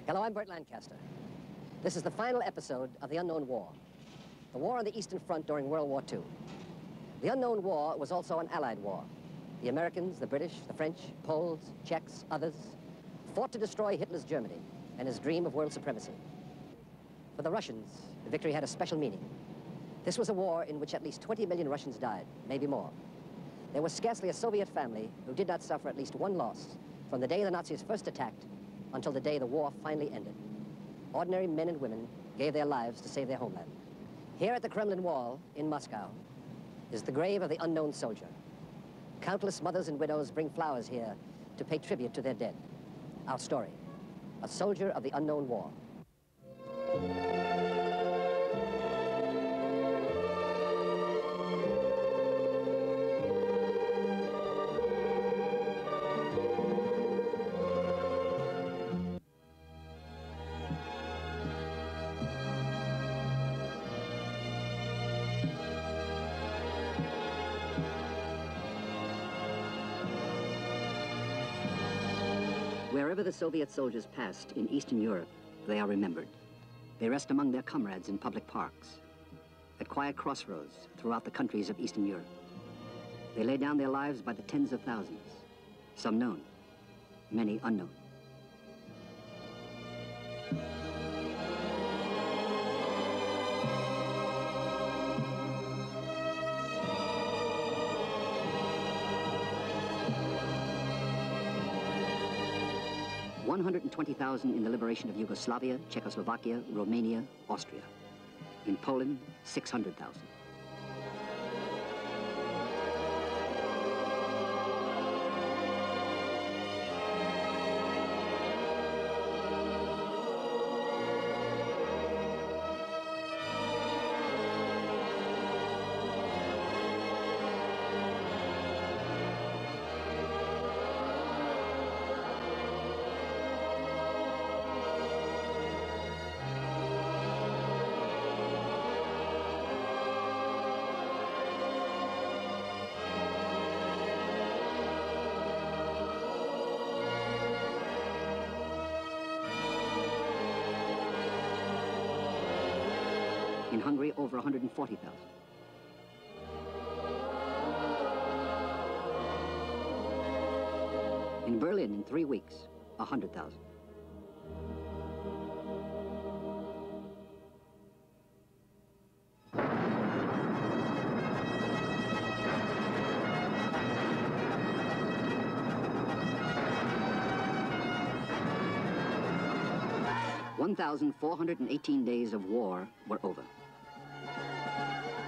Hello, I'm Burt Lancaster. This is the final episode of The Unknown War, the war on the Eastern Front during World War II. The Unknown War was also an Allied war. The Americans, the British, the French, Poles, Czechs, others fought to destroy Hitler's Germany and his dream of world supremacy. For the Russians, the victory had a special meaning. This was a war in which at least 20 million Russians died, maybe more. There was scarcely a Soviet family who did not suffer at least one loss from the day the Nazis first attacked until the day the war finally ended. Ordinary men and women gave their lives to save their homeland. Here at the Kremlin Wall in Moscow is the grave of the unknown soldier. Countless mothers and widows bring flowers here to pay tribute to their dead. Our story, a soldier of the unknown war. Wherever the Soviet soldiers passed in Eastern Europe, they are remembered. They rest among their comrades in public parks, at quiet crossroads throughout the countries of Eastern Europe. They lay down their lives by the tens of thousands, some known, many unknown. $120,000 in the liberation of Yugoslavia, Czechoslovakia, Romania, Austria. In Poland, 600,000. In Hungary, over 140,000. In Berlin, in 3 weeks, 100,000. $1,418 days of war were over.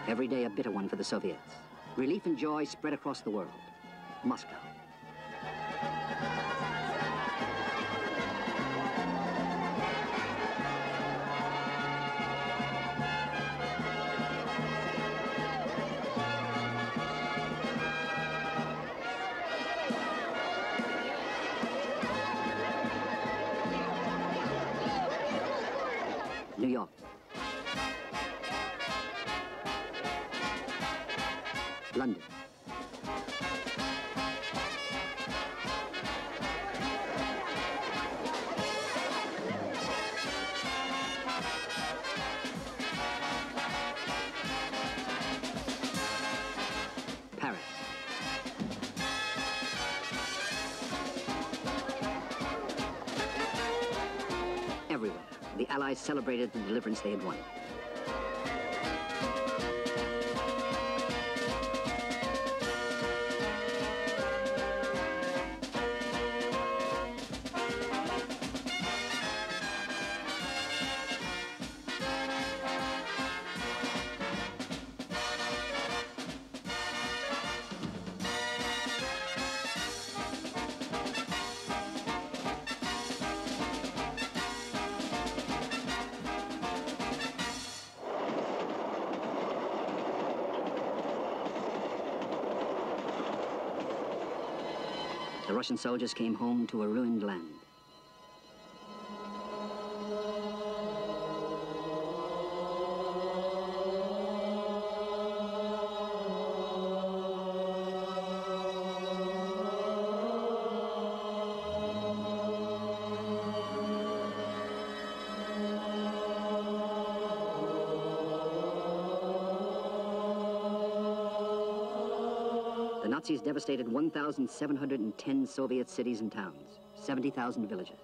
Every day a bitter one for the Soviets. Relief and joy spread across the world. Moscow. New York. London. Paris. Everywhere, the Allies celebrated the deliverance they had won. The Russian soldiers came home to a ruined land. Nazis devastated 1,710 Soviet cities and towns, 70,000 villages.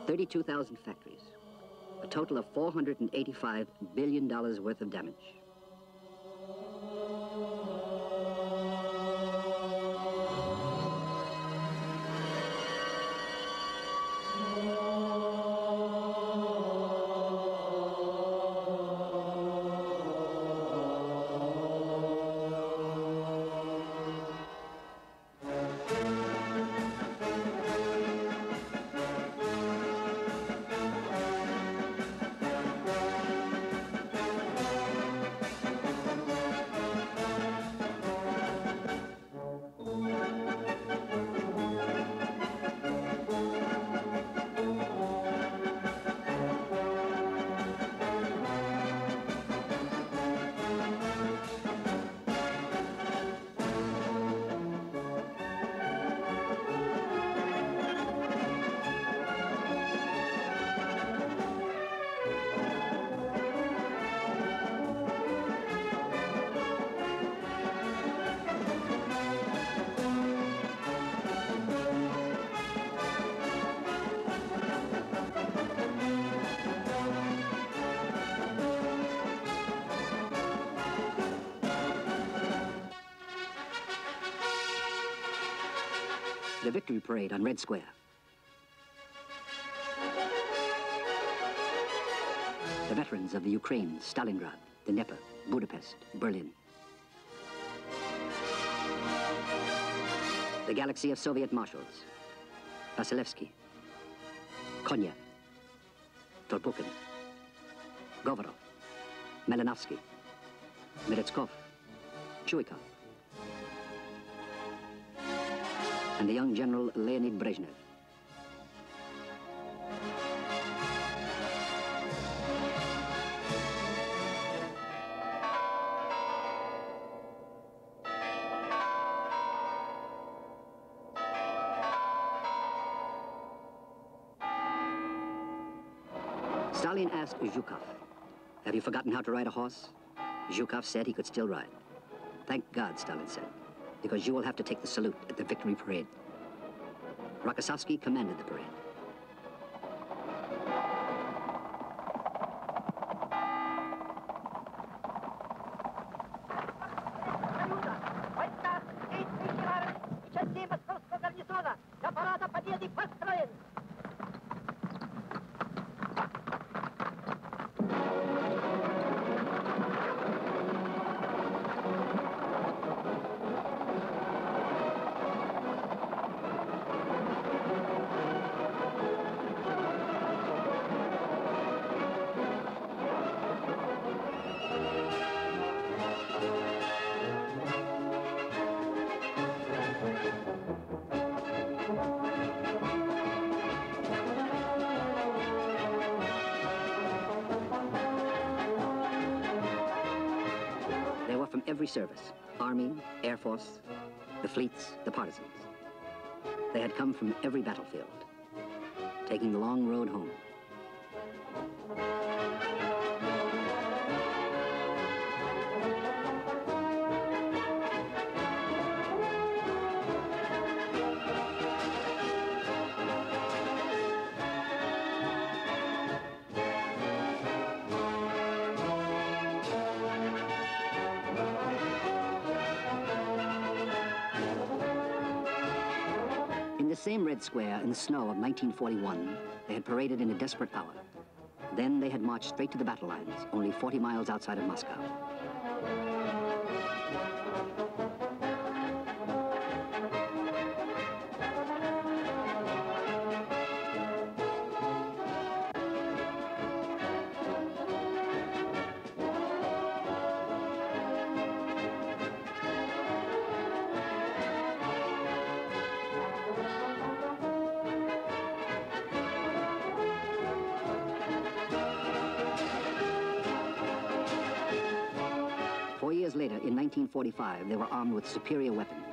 $32,000 factories, a total of $485 billion worth of damage. The victory parade on Red Square. The veterans of the Ukraine, Stalingrad, Dnieper, Budapest, Berlin. The galaxy of Soviet marshals. Vasilevsky, Konya, Tolpukin, Govorov, Malinovsky, Meretskov, Chuikov, and the young General Leonid Brezhnev. Stalin asked Zhukov, "Have you forgotten how to ride a horse?" Zhukov said he could still ride. "Thank God," Stalin said, "because you will have to take the salute at the victory parade." Rokossovsky commanded the parade. From every service, Army, Air Force, the fleets, the partisans. They had come from every battlefield, taking the long road home. The same Red Square in the snow of 1941, they had paraded in a desperate hour. Then they had marched straight to the battle lines, only 40 miles outside of Moscow. 1945, they were armed with superior weapons,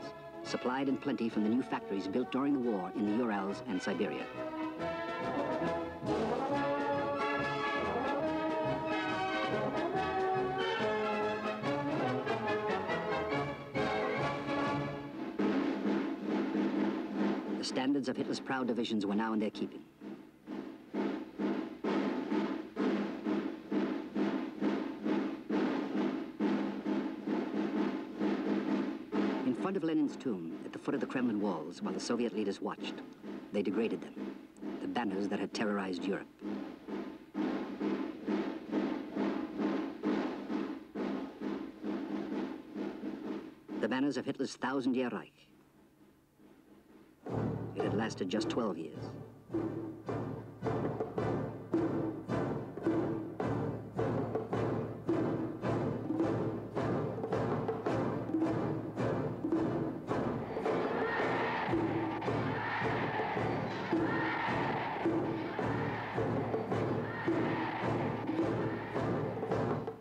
supplied in plenty from the new factories built during the war in the Urals and Siberia. The standards of Hitler's proud divisions were now in their keeping. In front of Lenin's tomb, at the foot of the Kremlin walls, while the Soviet leaders watched, they degraded them, the banners that had terrorized Europe. The banners of Hitler's 1,000-year Reich. It had lasted just 12 years.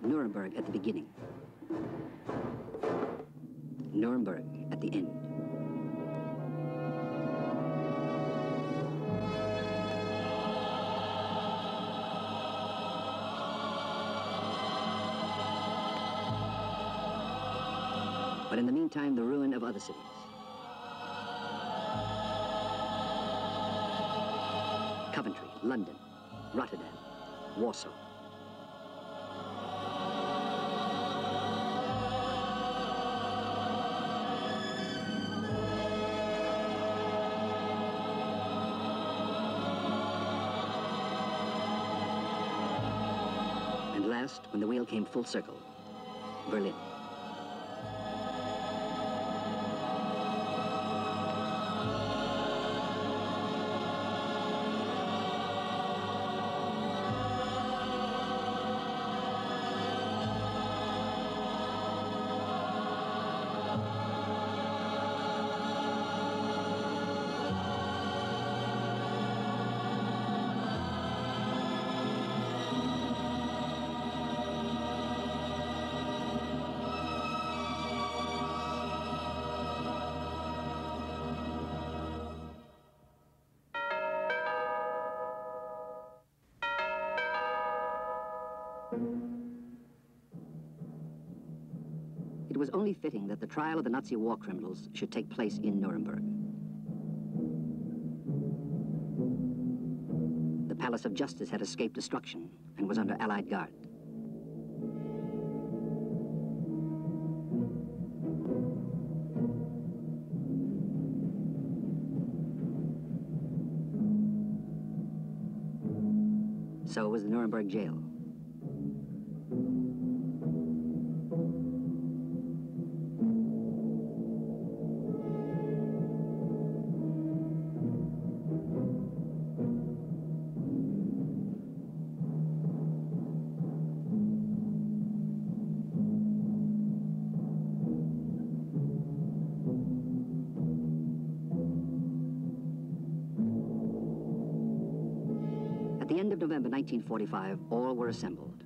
Nuremberg at the beginning. Nuremberg at the end. But in the meantime, the ruin of other cities. Coventry, London, Rotterdam, Warsaw. And last, when the wheel came full circle, Berlin. It was only fitting that the trial of the Nazi war criminals should take place in Nuremberg. The Palace of Justice had escaped destruction and was under Allied guard. So was the Nuremberg jail. At the end of November 1945, all were assembled.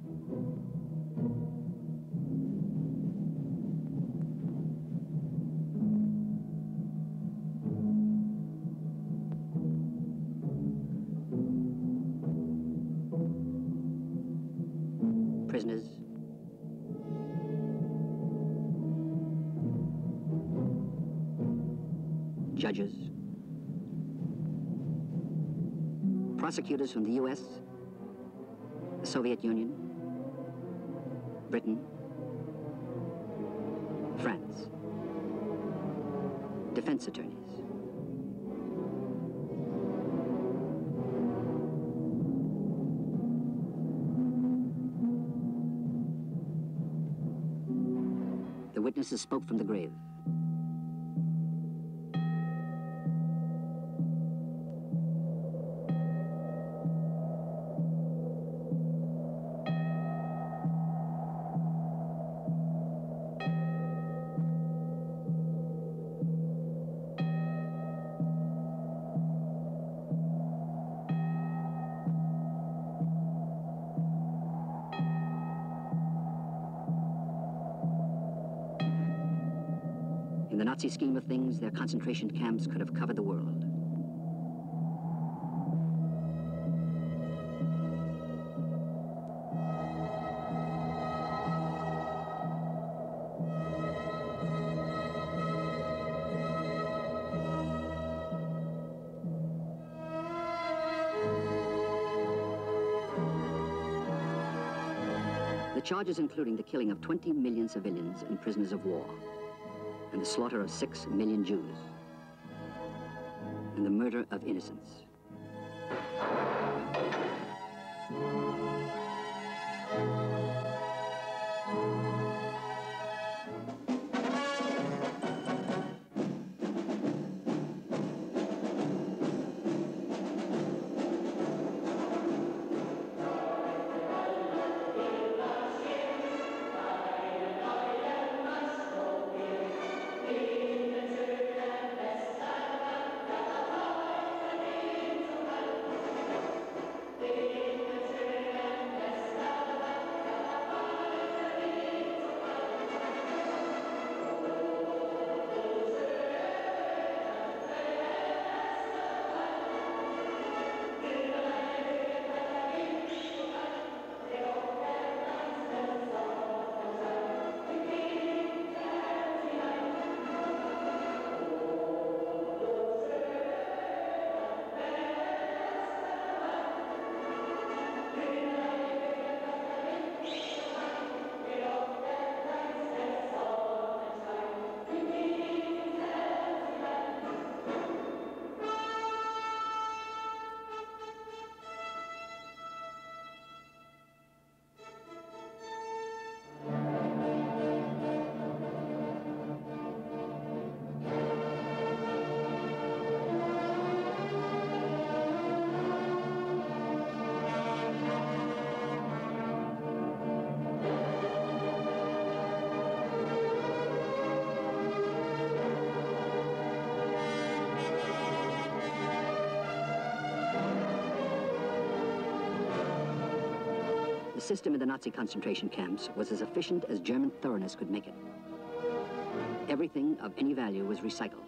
Prisoners, judges, prosecutors from the US, the Soviet Union, Britain, France, defense attorneys. The witnesses spoke from the grave. Nazi scheme of things, their concentration camps could have covered the world. The charges including the killing of 20 million civilians and prisoners of war, and the slaughter of 6 million Jews, and the murder of innocents. The system in the Nazi concentration camps was as efficient as German thoroughness could make it. Everything of any value was recycled.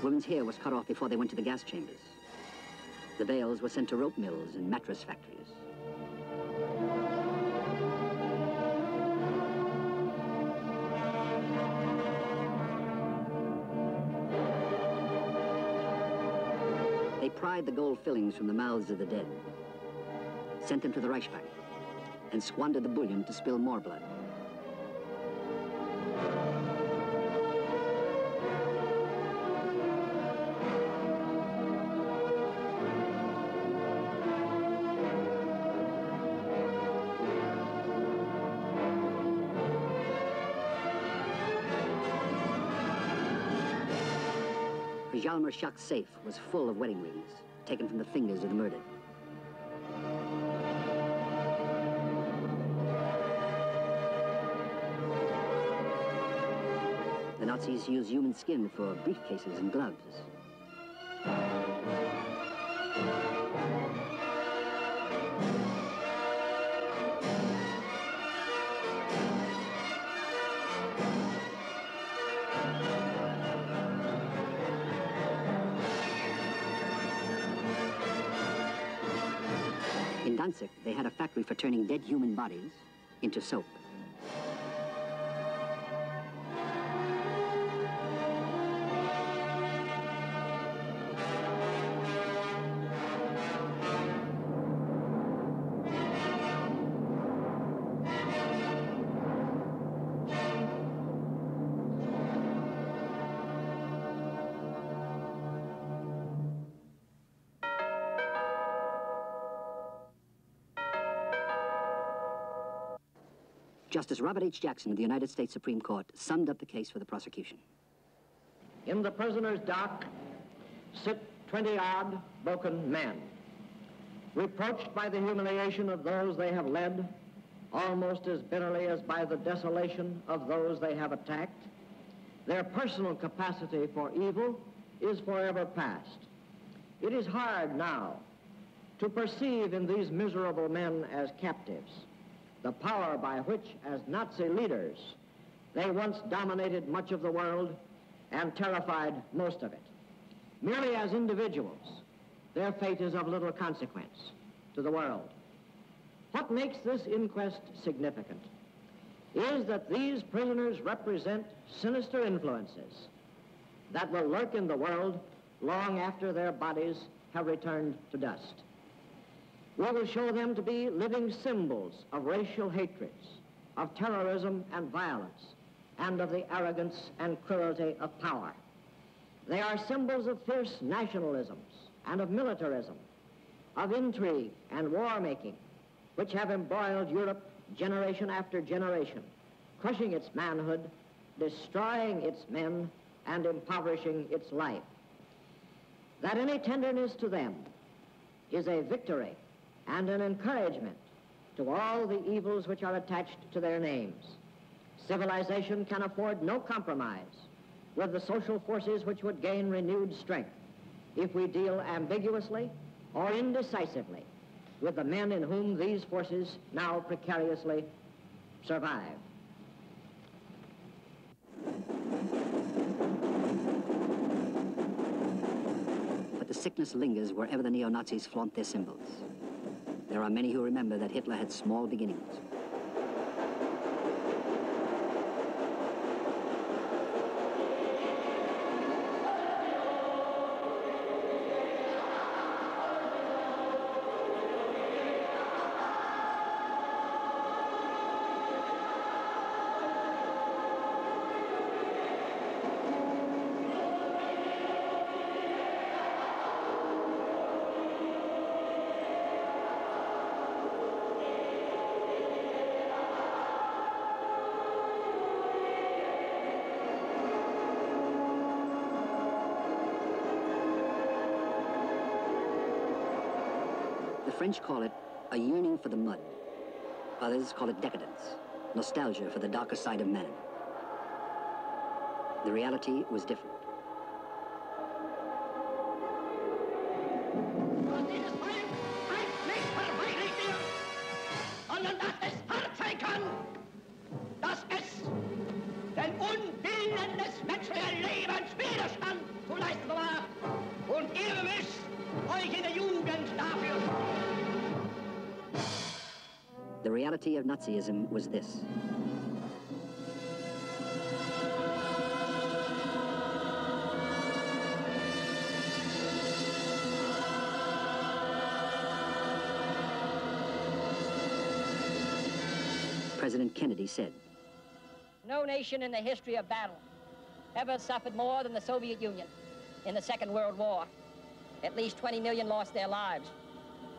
Women's hair was cut off before they went to the gas chambers. The bales were sent to rope mills and mattress factories. They pried the gold fillings from the mouths of the dead, sent them to the Reichsbank, and squandered the bullion to spill more blood. Hjalmar Schacht's safe was full of wedding rings, taken from the fingers of the murdered. The Nazis used human skin for briefcases and gloves. In Danzig, they had a factory for turning dead human bodies into soap. Justice Robert H. Jackson of the United States Supreme Court summed up the case for the prosecution. In the prisoner's dock sit 20-odd broken men, reproached by the humiliation of those they have led, almost as bitterly as by the desolation of those they have attacked. Their personal capacity for evil is forever past. It is hard now to perceive in these miserable men as captives the power by which, as Nazi leaders, they once dominated much of the world and terrified most of it. Merely as individuals, their fate is of little consequence to the world. What makes this inquest significant is that these prisoners represent sinister influences that will lurk in the world long after their bodies have returned to dust. We will show them to be living symbols of racial hatreds, of terrorism and violence, and of the arrogance and cruelty of power. They are symbols of fierce nationalisms and of militarism, of intrigue and war-making, which have embroiled Europe generation after generation, crushing its manhood, destroying its men, and impoverishing its life. That any tenderness to them is a victory and an encouragement to all the evils which are attached to their names. Civilization can afford no compromise with the social forces which would gain renewed strength if we deal ambiguously or indecisively with the men in whom these forces now precariously survive. But the sickness lingers wherever the neo-Nazis flaunt their symbols. There are many who remember that Hitler had small beginnings. The French call it a yearning for the mud. Others call it decadence, nostalgia for the darker side of man. The reality was different. The reality of Nazism was this. President Kennedy said, "No nation in the history of battle ever suffered more than the Soviet Union in the Second World War. At least 20 million lost their lives.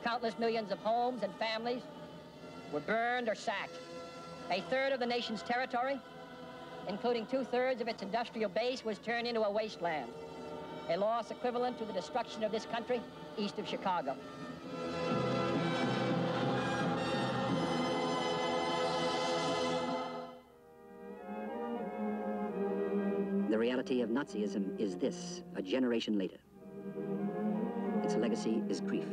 Countless millions of homes and families were burned or sacked. A third of the nation's territory, including 2/3 of its industrial base, was turned into a wasteland. A loss equivalent to the destruction of this country east of Chicago." The reality of Nazism is this, a generation later. Its legacy is grief.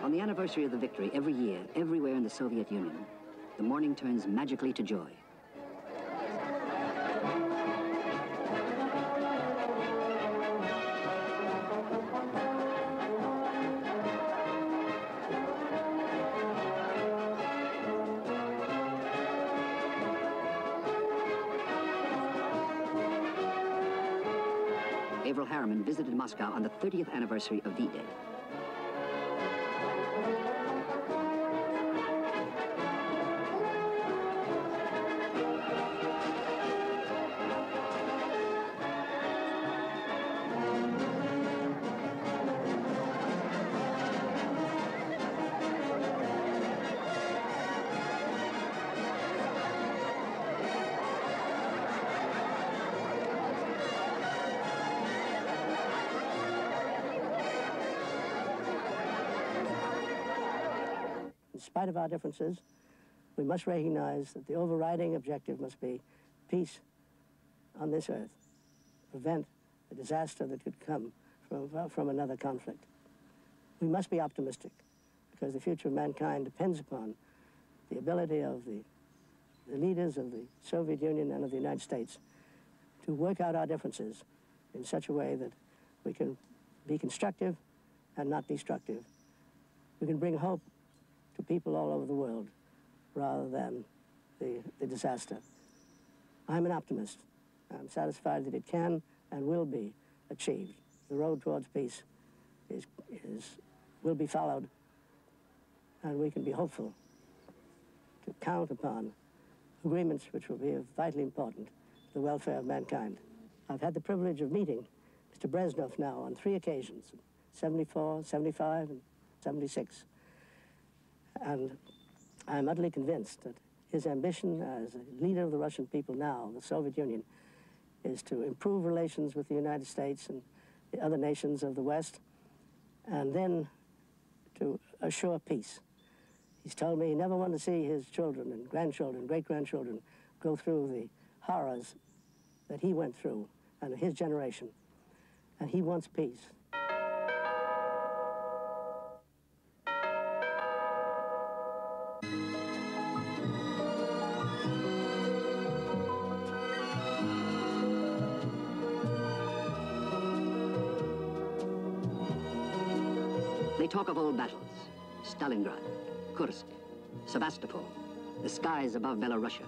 On the anniversary of the victory, every year, everywhere in the Soviet Union, the morning turns magically to joy. Averell Harriman visited Moscow on the 30th anniversary of D-Day. In spite of our differences, we must recognize that the overriding objective must be peace on this earth, prevent the disaster that could come from another conflict. We must be optimistic, because the future of mankind depends upon the ability of the leaders of the Soviet Union and of the United States to work out our differences in such a way that we can be constructive and not destructive. We can bring hope to people all over the world rather than the disaster. I'm an optimist. I'm satisfied that it can and will be achieved. The road towards peace will be followed, and we can be hopeful to count upon agreements which will be vitally important to the welfare of mankind. I've had the privilege of meeting Mr. Brezhnev now on 3 occasions, 74, 75, and 76. And I'm utterly convinced that his ambition as a leader of the Russian people now, the Soviet Union, is to improve relations with the United States and the other nations of the West, and then to assure peace. He's told me he never wanted to see his children and grandchildren, great-grandchildren, go through the horrors that he went through and his generation. And he wants peace. They talk of old battles, Stalingrad, Kursk, Sevastopol, the skies above Belorussia.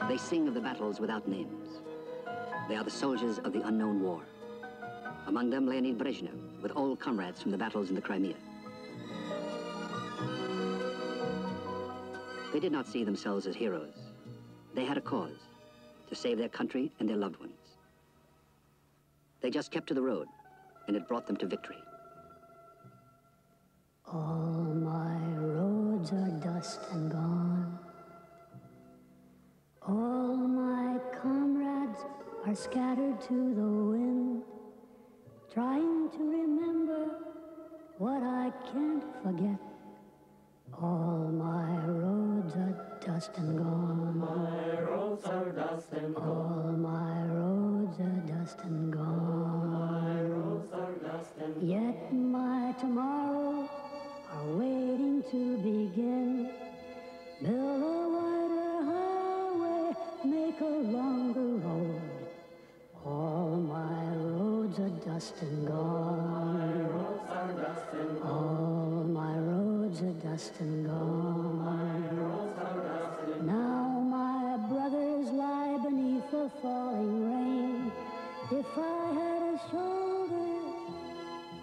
They sing of the battles without names. They are the soldiers of the unknown war. Among them, Leonid Brezhnev, with old comrades from the battles in the Crimea. They did not see themselves as heroes. They had a cause, to save their country and their loved ones. They just kept to the road, and it brought them to victory. All my roads are dust and gone. All my comrades are scattered to the wind, trying to remember what I can't forget. All my roads are dust and gone. My roads are dust and gone. All my roads are dust and gone. My roads are dust and gone. Yet my tomorrows are waiting to begin. Build a wider highway, make a longer road. All my roads are dust and gone. My roads are dust and gone. All my roads are dust and gone. My roads are dust and gone. Now my brothers lie beneath the falling rain. If I had a shoulder,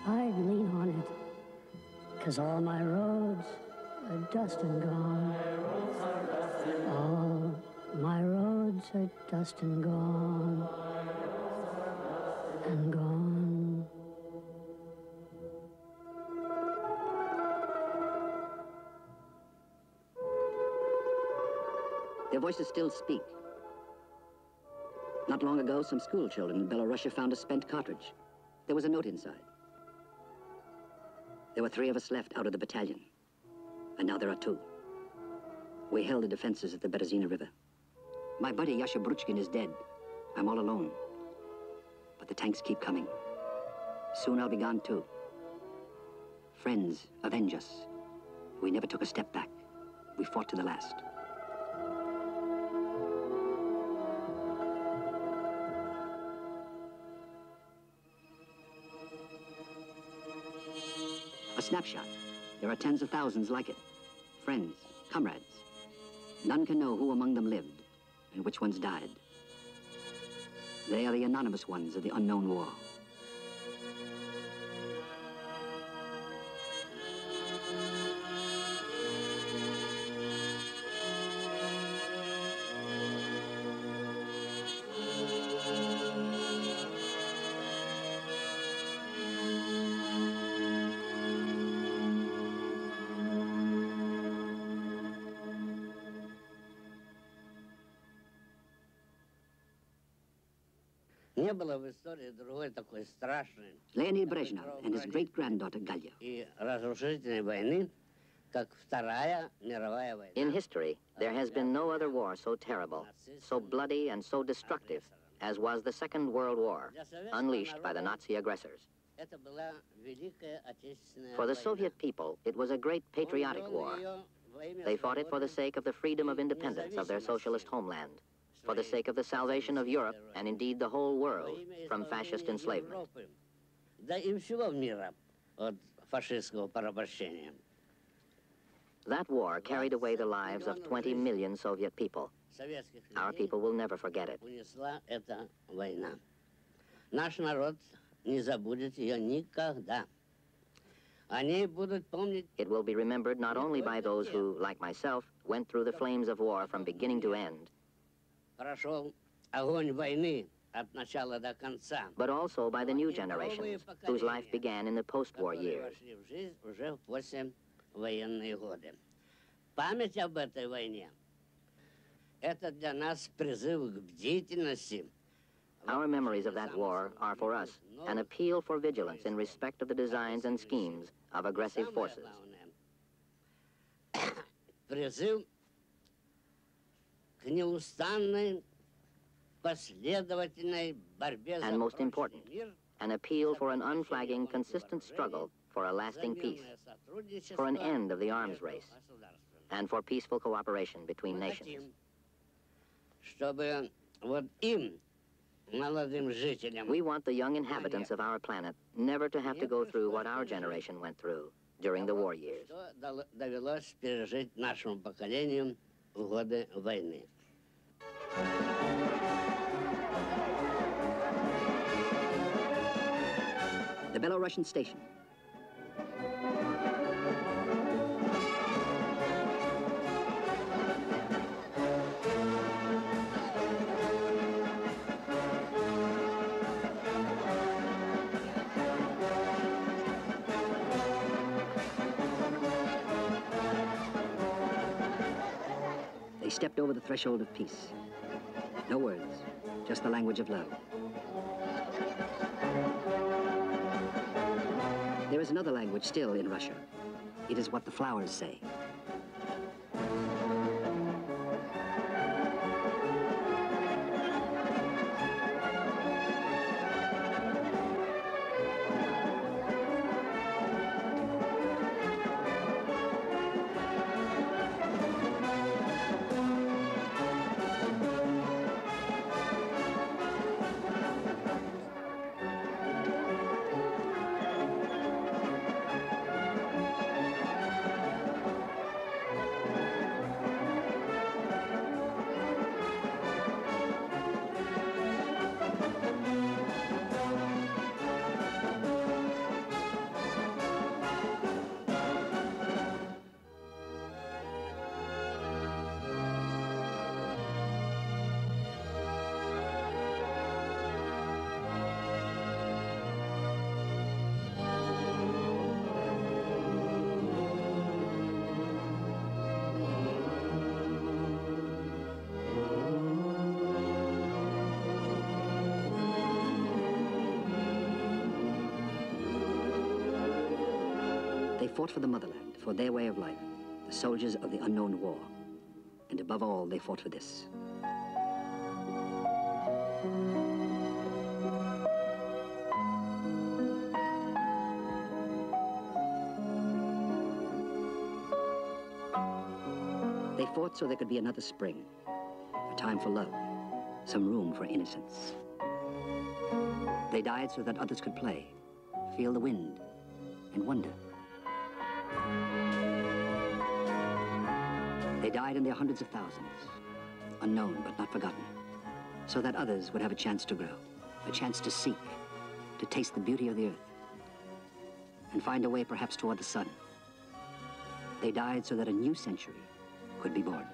I'd lean on it, 'cause all my roads are dust and gone. My roads are dust and gone. All my roads are dust and gone. And gone. Their voices still speak. Not long ago, some school children in Belorussia found a spent cartridge. There was a note inside. There were 3 of us left out of the battalion, and now there are 2. We held the defenses at the Berezina River. My buddy Yasha Bruchkin is dead. I'm all alone. But the tanks keep coming. Soon I'll be gone too. Friends, avenge us. We never took a step back. We fought to the last. A snapshot. There are tens of thousands like it. Friends, comrades. None can know who among them lived and which ones died. They are the anonymous ones of the unknown war. Leonid Brezhnev and his great-granddaughter Galya. In history, there has been no other war so terrible, so bloody and so destructive as was the Second World War, unleashed by the Nazi aggressors. For the Soviet people, it was a great patriotic war. They fought it for the sake of the freedom of independence of their socialist homeland, for the sake of the salvation of Europe and indeed the whole world from fascist enslavement. That war carried away the lives of 20 million Soviet people. Our people will never forget it. It will be remembered not only by those who, like myself, went through the flames of war from beginning to end, but also by the new generations whose life began in the post-war years. Our memories of that war are for us an appeal for vigilance in respect of the designs and schemes of aggressive forces. And most important, an appeal for an unflagging, consistent struggle for a lasting peace, for an end of the arms race, and for peaceful cooperation between nations. We want the young inhabitants of our planet never to have to go through what our generation went through during the war years. The Belarusian station. They stepped over the threshold of peace. No words, just the language of love. There is another language still in Russia. It is what the flowers say. They fought for the motherland, for their way of life, the soldiers of the unknown war. And above all, they fought for this. They fought so there could be another spring, a time for love, some room for innocence. They died so that others could play, feel the wind, and wonder. They died in their hundreds of thousands, unknown but not forgotten, so that others would have a chance to grow, a chance to seek, to taste the beauty of the earth, and find a way perhaps toward the sun. They died so that a new century could be born.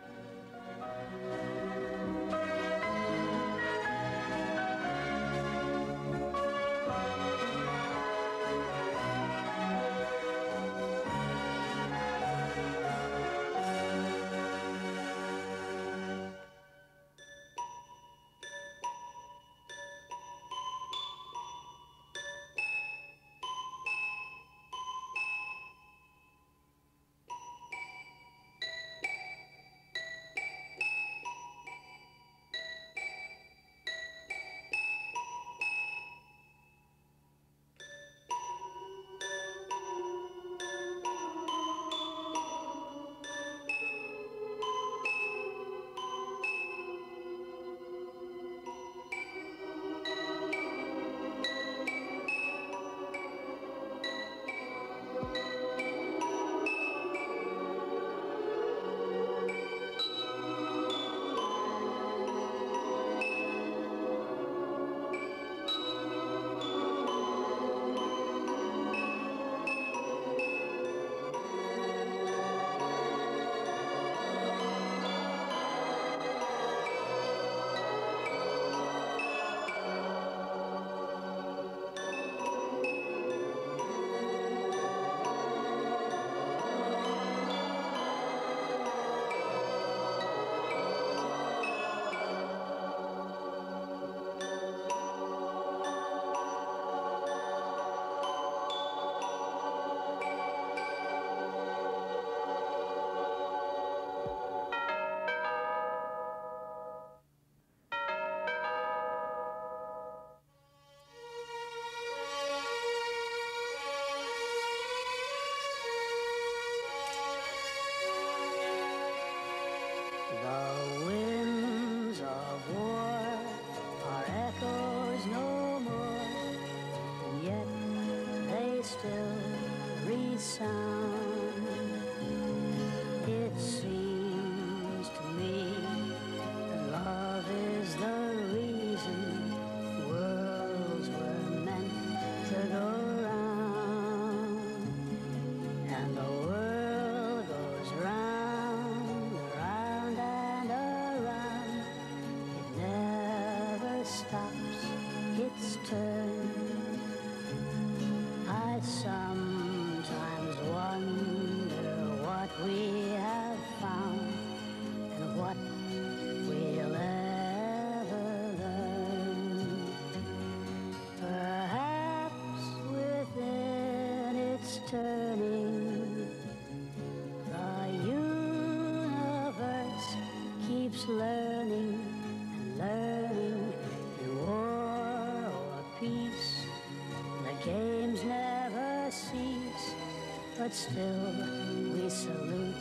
The winds of war are echoes no more, and yet they still resound. It seems to me that love is the reason worlds were meant to go round, and the world goes round, around and around. It never stops its turn. I sometimes wonder what we have found and what we'll ever learn. Perhaps within its turning, the universe keeps learning and learning. In war or peace, the games never cease, but still we salute